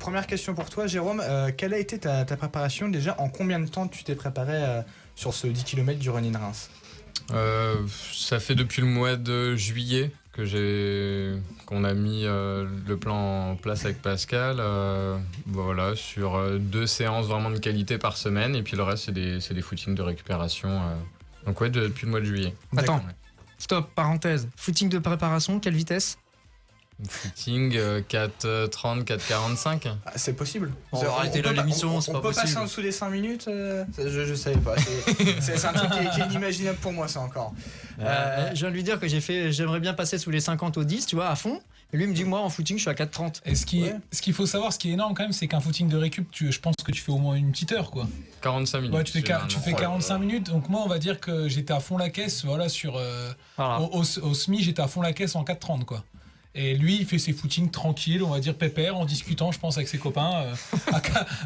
première question pour toi, Jérôme. Quelle a été ta préparation déjà? En combien de temps tu t'es préparé sur ce 10 km du Running Reims? Ça fait depuis le mois de juillet qu'on a mis le plan en place avec Pascal. Voilà, sur 2 séances vraiment de qualité par semaine, et puis le reste c'est des footings de récupération. Donc ouais, depuis le mois de juillet. Attends, Ouais. stop, parenthèse. Footing de préparation, quelle vitesse? Footing 4,30, 4,45. Ah, c'est possible. Oh, arrêtez là l'émission, c'est pas On peut passer possible. en dessous des 5 minutes je savais pas. C'est un truc qui est inimaginable pour moi, ça encore. Je viens de lui dire que j'aimerais bien passer sous les 50 au 10, tu vois, à fond. Et lui il me dit, moi en footing, je suis à 4,30. Et ce qu'il faut savoir, ce qui est énorme quand même, c'est qu'un footing de récup, je pense que tu fais au moins une petite heure, quoi. 45 minutes. Ouais, tu fais 45 minutes. Donc moi, on va dire que j'étais à fond la caisse, voilà, Voilà. au SMI, j'étais à fond la caisse en 4,30, quoi. Et lui, il fait ses footings tranquilles, on va dire pépère, en discutant, je pense, avec ses copains,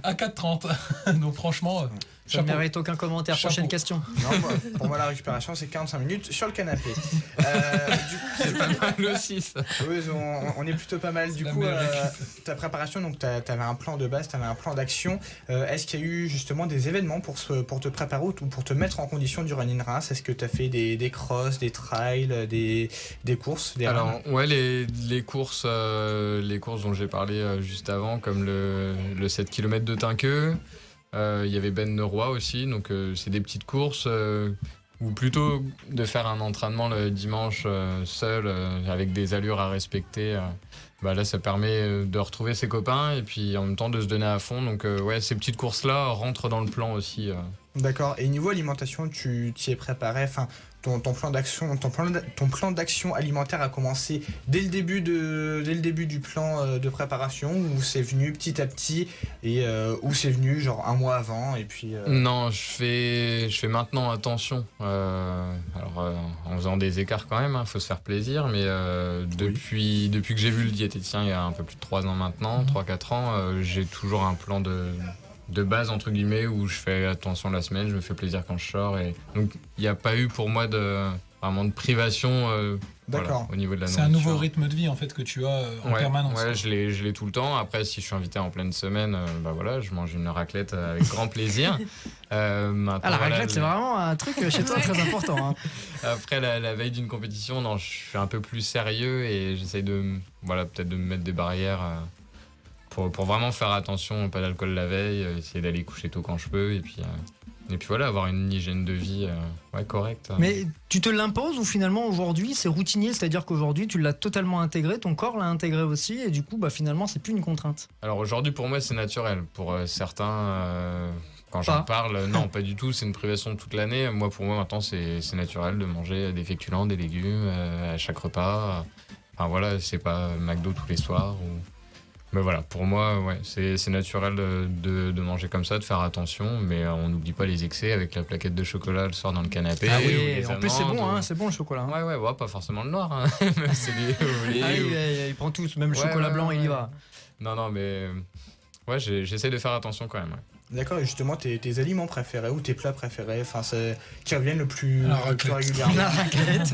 à 4,30. Donc franchement, Ça chapeau. mérite aucun commentaire. Chapeau. Prochaine question. Non, pour moi, la récupération, c'est 45 minutes sur le canapé. C'est pas mal aussi, ça. Oui, on est plutôt pas mal. Du La coup, meilleure ta préparation, donc t'avais un plan de base, t'avais un plan d'action. Est-ce qu'il y a eu justement des événements pour te préparer ou pour te mettre en condition du Running Reims? Est-ce que t'as fait des crosses, des trails, des courses, des runs? Alors ouais, les courses dont j'ai parlé juste avant, comme le 7 km de Tinqueux, il y avait Ben Leroy aussi, donc c'est des petites courses ou plutôt de faire un entraînement le dimanche seul avec des allures à respecter. Là ça permet de retrouver ses copains et puis en même temps de se donner à fond, donc ouais, ces petites courses là rentrent dans le plan aussi. D'accord. Et niveau alimentation, tu t'y es préparé? Enfin, ton plan d'action alimentaire a commencé dès le début du plan de préparation, ou c'est venu petit à petit, et ou c'est venu genre un mois avant et puis. Non, je fais maintenant attention. En faisant des écarts quand même, faut se faire plaisir. Mais depuis que j'ai vu le diététicien il y a un peu plus de 3 ans maintenant, 3-4 ans, j'ai toujours un plan de base entre guillemets où je fais attention la semaine, je me fais plaisir quand je sors, et donc il n'y a pas eu pour moi vraiment de privation D'accord. au niveau de la C'est un nourriture. nouveau rythme de vie en fait que tu as en Ouais, permanence. ouais, je l'ai tout le temps. Après, si je suis invité en pleine semaine, voilà, je mange une raclette avec grand plaisir. Maintenant, Ah, la voilà, raclette, c'est vraiment un truc chez toi très important. Hein. Après la veille d'une compétition, non, je suis un peu plus sérieux et j'essaye peut-être de me mettre des barrières pour vraiment faire attention, pas d'alcool la veille, essayer d'aller coucher tôt quand je peux, et puis voilà, avoir une hygiène de vie correcte. Mais tu te l'imposes ou finalement aujourd'hui c'est routinier, c'est-à-dire qu'aujourd'hui tu l'as totalement intégré, ton corps l'a intégré aussi, et du coup finalement c'est plus une contrainte. Alors aujourd'hui pour moi c'est naturel, pour certains quand j'en parle, non pas du tout, c'est une privation toute l'année. Pour moi maintenant c'est naturel de manger des féculents, des légumes à chaque repas. Enfin voilà, c'est pas McDo tous les soirs Mais voilà, pour moi, ouais, c'est naturel de manger comme ça, de faire attention, mais on n'oublie pas les excès avec la plaquette de chocolat le soir dans le canapé. Ah ou oui, les en plus c'est amandes, bon, hein, c'est bon le chocolat. Hein. Ouais, pas forcément le noir, hein. Mais c'est des Ah oui, il prend tout, même le chocolat blanc, il y va. Non, mais ouais, j'essaie de faire attention quand même. Ouais. D'accord, et justement tes aliments préférés ou tes plats préférés, enfin qui reviennent le plus régulièrement. La raclette.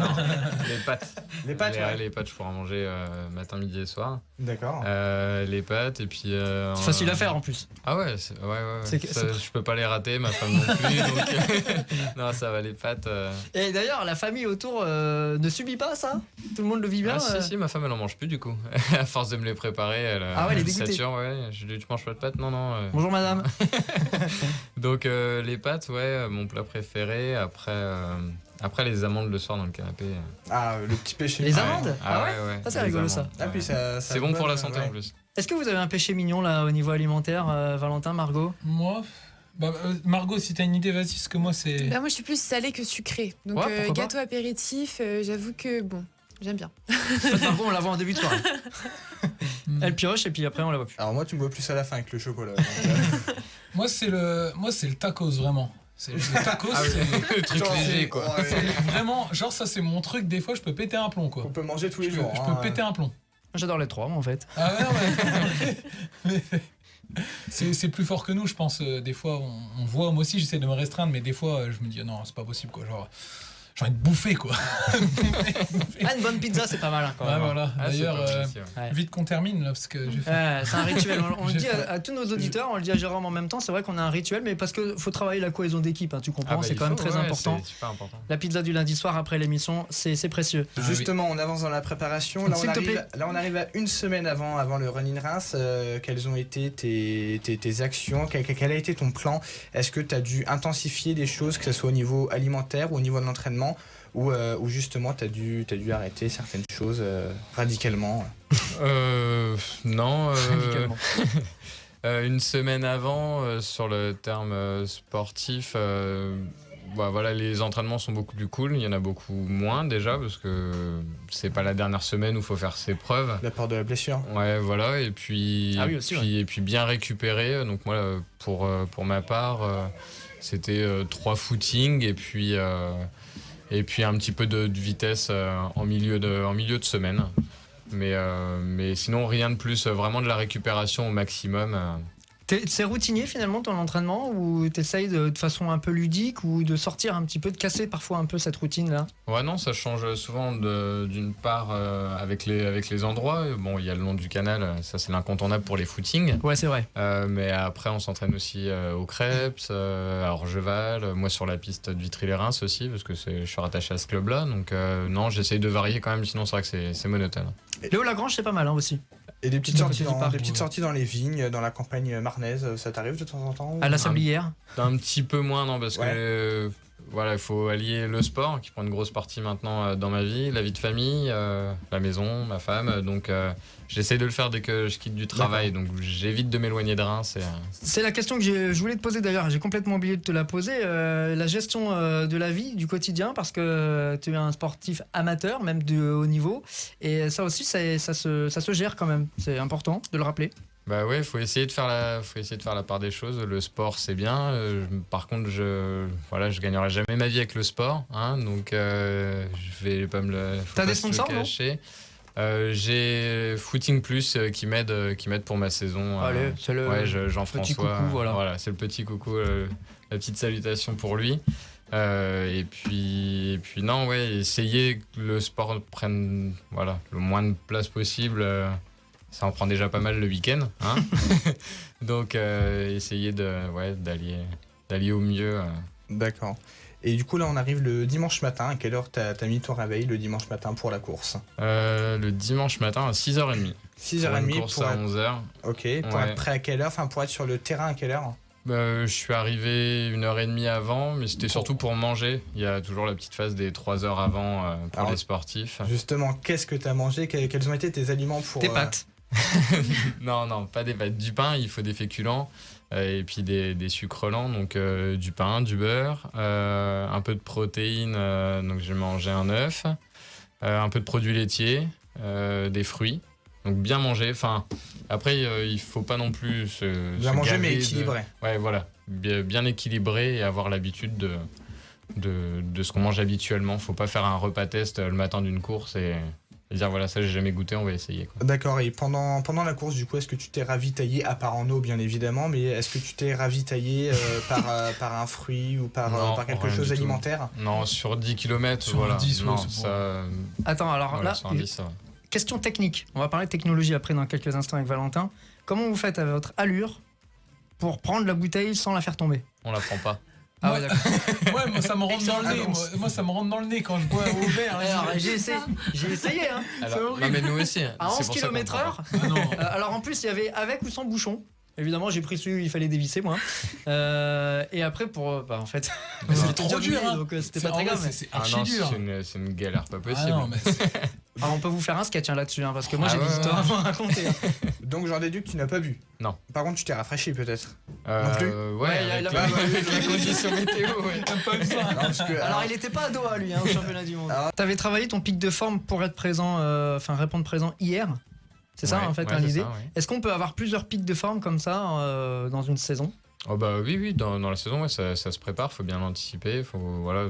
Les pâtes. Les pâtes, Les pâtes, je pourrais en manger matin, midi et soir. D'accord. Les pâtes, et puis. C'est facile à faire en plus. Ah ouais, je peux pas les rater, ma femme non plus. Donc non, ça va, les pâtes. Et d'ailleurs, la famille autour ne subit pas ça? Tout le monde le vit bien? Si, ma femme elle en mange plus du coup. À force de me les préparer, elle elle est dégoûtée. sature, ouais. Je lui dis, tu manges pas de pâtes? Non. Bonjour madame. Donc les pâtes, ouais, mon plat préféré. Après les amandes le soir dans le canapé. Ah, le petit péché. Les amandes? Ah ouais. Ça c'est rigolo ça. Ah, puis ça c'est bon pour la santé en plus. Est-ce que vous avez un péché mignon là au niveau alimentaire, Valentin, Margot? Moi, Margot, si t'as une idée, vas-y, parce que moi c'est. Moi je suis plus salée que sucrée. Donc Ouais, gâteau apéritif, j'avoue que bon, j'aime bien. Margot, on la voit en début de soirée. Elle pioche et puis après on la voit plus. Alors moi tu me vois plus à la fin avec le chocolat. Moi c'est le tacos vraiment. C'est le tacos. C'est le truc léger quoi. C'est vraiment, genre ça c'est mon truc, des fois je peux péter un plomb quoi. On peut manger tous les jours. Je peux péter un plomb. J'adore les trois moi en fait. Ah ouais, non, mais c'est plus fort que nous, je pense. Des fois on voit, moi aussi j'essaie de me restreindre, mais des fois je me dis non, c'est pas possible quoi. Genre j'ai envie de bouffer, quoi. Ah, une bonne pizza, c'est pas mal, hein, quand Ouais, même. voilà. Ah, c'est D'ailleurs, pas mal aussi, ouais. Ouais. vite qu'on termine, là, parce que j'ai fait. C'est un rituel. On le J'ai dit fait- à tous nos auditeurs, on le dit à Jérôme en même temps. C'est vrai qu'on a un rituel, mais parce qu'il faut travailler la cohésion d'équipe, hein, tu comprends, Ah bah, c'est il quand même faut, très ouais, important. C'est super important. La pizza du lundi soir après l'émission, c'est précieux. Ah, Justement, on avance dans la préparation. Là, S'il te plaît. on arrive à une semaine avant le Run in Reims. Quelles ont été tes actions? Quel a été ton plan? Est-ce que tu as dû intensifier des choses, que ce soit au niveau alimentaire ou au niveau de l'entraînement, ou justement tu as dû arrêter certaines choses radicalement? Non. Radicalement. Une semaine avant, sur le terme sportif, voilà, les entraînements sont beaucoup plus cool. Il y en a beaucoup moins déjà parce que c'est pas la dernière semaine où il faut faire ses preuves. La peur de la blessure. Ouais, voilà. Et puis, Ah oui, aussi, et puis bien récupérer. Donc moi, pour ma part, c'était 3 footings et puis un petit peu de vitesse en milieu de semaine. Mais sinon, rien de plus. Vraiment de la récupération au maximum. C'est routinier finalement ton entraînement ou t'essayes de façon un peu ludique ou de sortir un petit peu, de casser parfois un peu cette routine là? Ouais, non, ça change souvent d'une part avec les endroits. Bon, il y a le long du canal, ça c'est l'incontournable pour les footings. Ouais, c'est vrai. Mais après, on s'entraîne aussi au Crêpes, à Orgeval, moi sur la piste de Vitry-les-Reims aussi, parce que je suis rattaché à ce club-là. Donc non, j'essaye de varier quand même, sinon c'est vrai que c'est monotone. Léo Lagrange, c'est pas mal hein, aussi. Et des petites Du sorties côté du parc, des petites sorties dans les vignes, dans la campagne marnaise, ça t'arrive de temps en temps? À la Sablière. Un petit peu moins, non, parce Ouais. que voilà, il faut allier le sport, qui prend une grosse partie maintenant dans ma vie, la vie de famille, la maison, ma femme. Donc j'essaie de le faire dès que je quitte du travail. Donc j'évite de m'éloigner de Reims. C'est la question que je voulais te poser d'ailleurs, j'ai complètement oublié de te la poser. La gestion de la vie, du quotidien, parce que tu es un sportif amateur, même de haut niveau. Et ça aussi, ça se gère quand même. C'est important de le rappeler. Bah ouais, faut essayer de faire la part des choses. Le sport, c'est bien. Par contre, je gagnerai jamais ma vie avec le sport, hein, donc je vais pas me le. faut T'as pas des se le sponsors, non? cacher. J'ai Footing Plus qui m'aide pour ma saison. Allez, c'est le Ouais, petit Jean-François. coucou, voilà. C'est le petit coucou, la petite salutation pour lui. Et puis non, ouais, essayer que le sport prenne le moins de place possible. Ça en prend déjà pas mal le week-end, hein. Donc essayer d'allier au mieux. D'accord. Et du coup, là, on arrive le dimanche matin. À quelle heure t'as mis ton réveil le dimanche matin pour la course? Le dimanche matin à 6h30. 6h30 Une course pour à être... 11h. Ok, pour Ouais. être prêt à quelle heure? Enfin, pour être sur le terrain à quelle heure? Je suis arrivé 1h30 avant, mais c'était surtout pour manger. Il y a toujours la petite phase des 3 heures avant pour Alors, les sportifs. Justement, qu'est-ce que t'as mangé? Quels ont été tes aliments pour... Tes pâtes. Non, pas des pâtes. Du pain, il faut des féculents et puis des sucres lents, donc du pain, du beurre, un peu de protéines, donc j'ai mangé un œuf, un peu de produits laitiers, des fruits. Donc bien manger. Enfin, après, il faut pas non plus Bien se manger, gaver mais de- équilibré. Ouais, voilà. Bien équilibré et avoir l'habitude de ce qu'on mange habituellement. Faut pas faire un repas test le matin d'une course et dire voilà, ça j'ai jamais goûté, on va essayer, quoi. D'accord, et pendant la course, du coup, est-ce que tu t'es ravitaillé, à part en eau bien évidemment, mais est-ce que tu t'es ravitaillé par un fruit ou par Non, quelque rien chose du tout. d'alimentaire? Non, sur 10 km, Sur voilà. 10, ouais, non, c'est bon. ça, Attends, alors voilà, là, sur un 10, ça va. question technique. On va parler de technologie après dans quelques instants avec Valentin. Comment vous faites à votre allure pour prendre la bouteille sans la faire tomber? On la prend pas. Ah ouais, d'accord. Ouais, moi ça me rentre dans le nez. Excellente Moi ça me rentre dans le nez quand je bois au verre. Alors, j'ai essayé, hein. Alors, non, mais nous aussi. À c'est 11 pour ça qu'on km/h. prend Ah non. Alors en plus, il y avait avec ou sans bouchon. Évidemment, j'ai pris celui où il fallait dévisser, moi. Et après, en fait, Mais c'est c'était trop déjà dur, mouillé, hein. donc c'était C'est- pas très en vrai, grave. mais- C'est pas. Ah archi non, dur. c'est une galère pas Ah possible. non, mais c'est- Alors, on peut vous faire un sketch là-dessus, hein, parce que moi Ah j'ai ouais, des histoires à ouais. vous raconter. hein. Donc j'en déduis que tu n'as pas bu. Non. Par contre, tu t'es rafraîchi peut-être. Non plus Ouais, Ouais, avec il a la, pas- la condition météo, ouais. t'as pas eu ça. Non, parce que, Alors, il était pas à Doha, lui, hein, au championnat du monde. Alors- T'avais travaillé ton pic de forme pour être présent, répondre présent hier. C'est ça, Ouais, en fait, ouais, hein, c'est l'idée. ça, ouais. Est-ce qu'on peut avoir plusieurs pics de forme comme ça dans une saison? Oh bah oui, dans la saison, ouais, ça se prépare, faut bien l'anticiper. Voilà,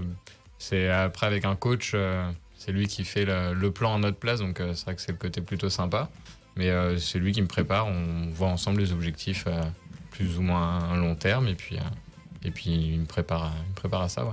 c'est après avec un coach, c'est lui qui fait le plan en notre place, donc c'est vrai que c'est le côté plutôt sympa. Mais c'est lui qui me prépare, on voit ensemble les objectifs plus ou moins à long terme, et puis il me prépare à ça, ouais.